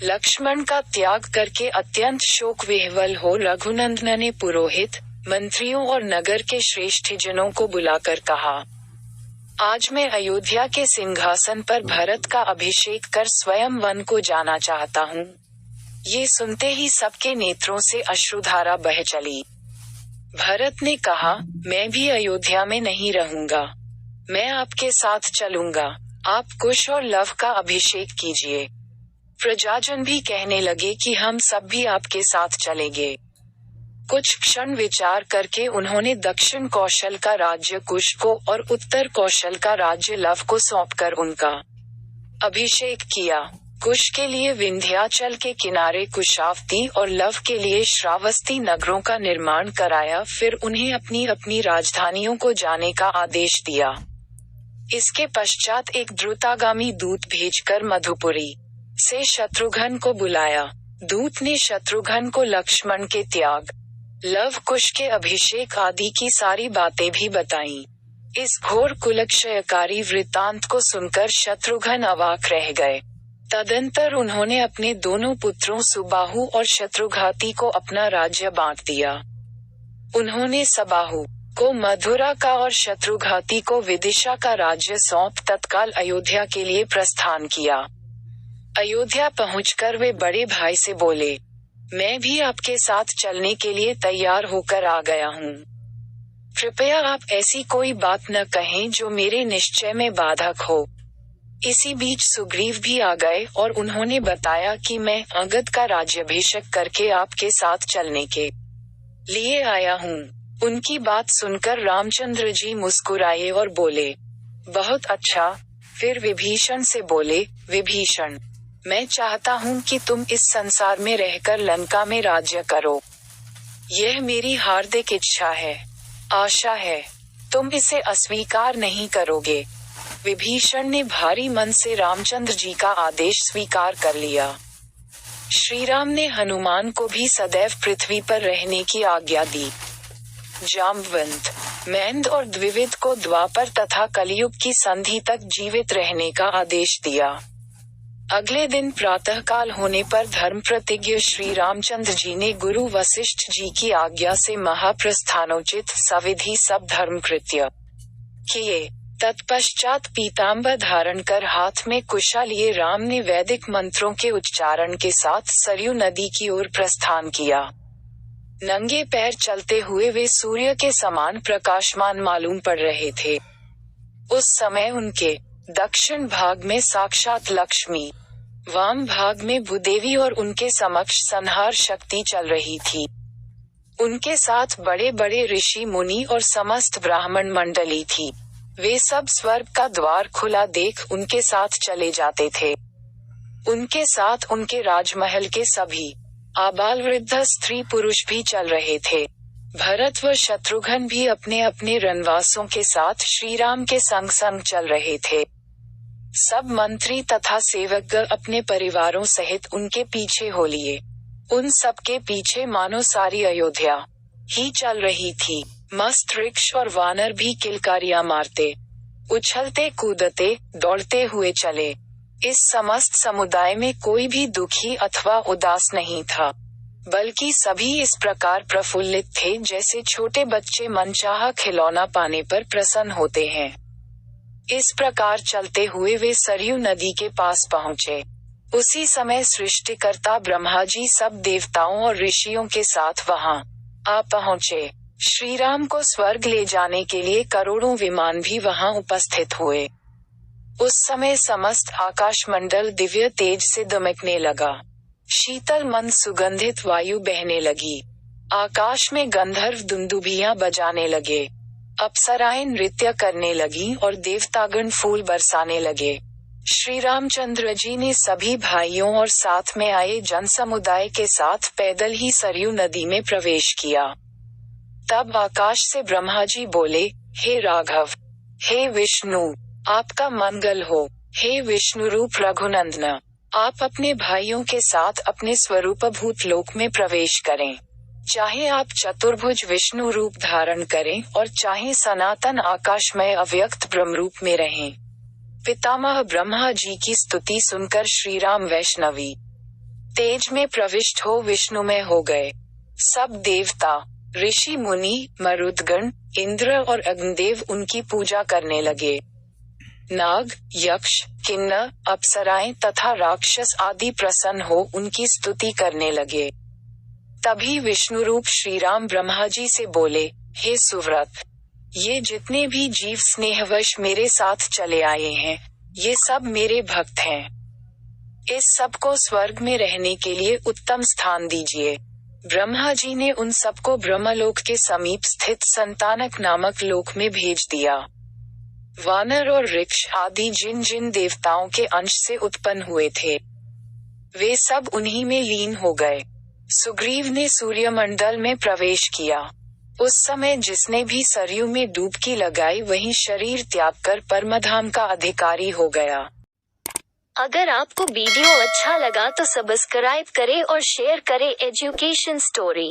लक्ष्मण का त्याग करके अत्यंत शोक विह्वल हो रघुनंदन ने पुरोहित, मंत्रियों और नगर के श्रेष्ठ जनों को बुलाकर कहा, आज मैं अयोध्या के सिंहासन पर भरत का अभिषेक कर स्वयं वन को जाना चाहता हूँ। ये सुनते ही सबके नेत्रों से अश्रुधारा बह चली। भरत ने कहा, मैं भी अयोध्या में नहीं रहूंगा, मैं आपके साथ चलूंगा, आप कुश और लव का अभिषेक कीजिए। प्रजाजन भी कहने लगे कि हम सब भी आपके साथ चलेंगे। कुछ क्षण विचार करके उन्होंने दक्षिण कौशल का राज्य कुश को और उत्तर कौशल का राज्य लव को सौंपकर उनका अभिषेक किया। कुश के लिए विंध्याचल के किनारे कुशावती और लव के लिए श्रावस्ती नगरों का निर्माण कराया। फिर उन्हें अपनी अपनी राजधानियों को जाने का आदेश दिया। इसके पश्चात एक द्रुतागामी दूत भेजकर मधुपुरी से शत्रुघ्न को बुलाया। दूत ने शत्रुघ्न को लक्ष्मण के त्याग, लव कुश के अभिषेक आदि की सारी बातें भी बताईं। इस घोर कुलक्षयकारी वृत्तांत को सुनकर शत्रुघ्न अवाक रह गए। तदंतर उन्होंने अपने दोनों पुत्रों सुबाहु और शत्रुघाती को अपना राज्य बांट दिया। उन्होंने सबाहु को मथुरा का और शत्रुघाती को विदिशा का राज्य सौंप तत्काल अयोध्या के लिए प्रस्थान किया। अयोध्या पहुंचकर वे बड़े भाई से बोले, मैं भी आपके साथ चलने के लिए तैयार होकर आ गया हूँ। कृपया आप ऐसी कोई बात न कहें जो मेरे निश्चय में बाधक हो। इसी बीच सुग्रीव भी आ गए और उन्होंने बताया कि मैं अंगद का राज्याभिषेक करके आपके साथ चलने के लिए आया हूँ। उनकी बात सुनकर रामचंद्र जी मुस्कुराए और बोले, बहुत अच्छा। फिर विभीषण से बोले, विभीषण, मैं चाहता हूँ कि तुम इस संसार में रहकर लंका में राज्य करो। यह मेरी हार्दिक इच्छा है, आशा है, तुम इसे अस्वीकार नहीं करोगे। विभीषण ने भारी मन से रामचंद्र जी का आदेश स्वीकार कर लिया। श्री राम ने हनुमान को भी सदैव पृथ्वी पर रहने की आज्ञा दी। जाम्बवंत, मैंद और द्विविद को द्वापर तथा कलयुग की संधि तक जीवित रहने का आदेश दिया। अगले दिन प्रातःकाल होने पर धर्म प्रतिज्ञ श्री रामचंद्र जी ने गुरु वशिष्ठ जी की आज्ञा से महाप्रस्थानोचित सविधि सब धर्म कृत्य किए। तत्पश्चात पीताम्बर धारण कर हाथ में कुशा लिए राम ने वैदिक मंत्रों के उच्चारण के साथ सरयू नदी की ओर प्रस्थान किया। नंगे पैर चलते हुए वे सूर्य के समान प्रकाशमान मालूम पड़ रहे थे। उस समय उनके दक्षिण भाग में साक्षात लक्ष्मी, वाम भाग में भूदेवी और उनके समक्ष संहार शक्ति चल रही थी। उनके साथ बड़े बड़े ऋषि मुनि और समस्त ब्राह्मण मंडली थी। वे सब स्वर्ग का द्वार खुला देख उनके साथ चले जाते थे। उनके साथ उनके राजमहल के सभी आबाल वृद्ध स्त्री पुरुष भी चल रहे थे। भरत व शत्रुघ्न भी अपने अपने रणवासों के साथ श्रीराम के संग संग चल रहे थे। सब मंत्री तथा सेवक अपने परिवारों सहित उनके पीछे हो लिए। उन सब के पीछे मानो सारी अयोध्या ही चल रही थी। मस्त वृक्ष और वानर भी किलकारियां मारते, उछलते कूदते, दौड़ते हुए चले। इस समस्त समुदाय में कोई भी दुखी अथवा उदास नहीं था, बल्कि सभी इस प्रकार प्रफुल्लित थे जैसे छोटे बच्चे मनचाहा खिलौना पाने पर प्रसन्न होते हैं। इस प्रकार चलते हुए वे सरयू नदी के पास पहुँचे। उसी समय सृष्टिकर्ता ब्रह्मा जी सब देवताओं और ऋषियों के साथ वहां आ पहुँचे। श्रीराम को स्वर्ग ले जाने के लिए करोड़ों विमान भी वहां उपस्थित हुए। उस समय समस्त आकाशमंडल दिव्य तेज से दमकने लगा। शीतल मंद सुगंधित वायु बहने लगी। आकाश में गंधर्व दुंदुभियां बजाने लगे। अप्सराएं नृत्य करने लगी और देवतागण फूल बरसाने लगे। श्री रामचंद्र जी ने सभी भाइयों और साथ में आए जनसमुदाय के साथ पैदल ही सरयू नदी में प्रवेश किया। तब आकाश से ब्रह्मा जी बोले, हे राघव, हे विष्णु, आपका मंगल हो। हे विष्णु रूप रघुनंदन, आप अपने भाइयों के साथ अपने स्वरूप भूत लोक में प्रवेश करें। चाहे आप चतुर्भुज विष्णु रूप धारण करें और चाहे सनातन आकाशमय अव्यक्त ब्रह्म रूप में रहें। पितामह ब्रह्मा जी की स्तुति सुनकर श्रीराम वैष्णवी तेज में प्रविष्ट हो विष्णुमय हो गए। सब देवता, ऋषि मुनि, मरुदगण, इंद्र और अग्निदेव उनकी पूजा करने लगे। नाग, यक्ष, किन्नर, अप्सराएं तथा राक्षस आदि प्रसन्न हो उनकी स्तुति करने लगे। तभी विष्णु रूप श्रीराम ब्रह्मा जी से बोले, हे सुव्रत, ये जितने भी जीव स्नेहवश मेरे साथ चले आए हैं, ये सब मेरे भक्त हैं। इस सब को स्वर्ग में रहने के लिए उत्तम स्थान दीजिए। ब्रह्मा जी ने उन सबको ब्रह्मलोक के समीप स्थित संतानक नामक लोक में भेज दिया। वानर और वृक्ष आदि जिन जिन देवताओं के अंश से उत्पन्न हुए थे, वे सब उन्हीं में लीन हो गए। सुग्रीव ने सूर्यमंडल में प्रवेश किया। उस समय जिसने भी सरयू में डुबकी लगाई वही शरीर त्याग कर परमधाम का अधिकारी हो गया। अगर आपको वीडियो अच्छा लगा तो सब्सक्राइब करें और शेयर करें एजुकेशन स्टोरी।